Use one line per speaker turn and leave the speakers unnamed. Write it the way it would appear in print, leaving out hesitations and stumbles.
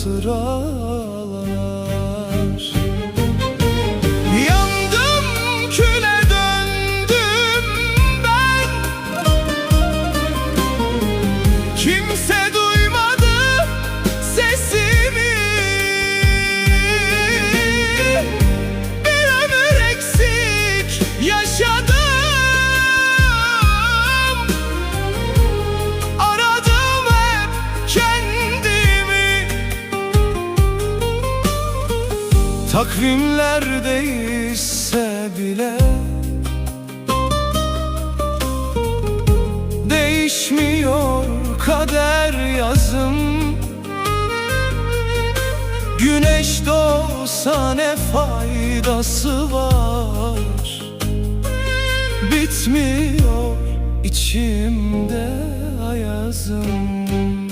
sıralar. Yandım, küle döndüm ben. Kimse duymadı sesimi. Bir ömür eksik yaşadım. Takvimler değişse bile değişmiyor kader yazım. Güneş doğsa ne faydası var? Bitmiyor içimde ayazım.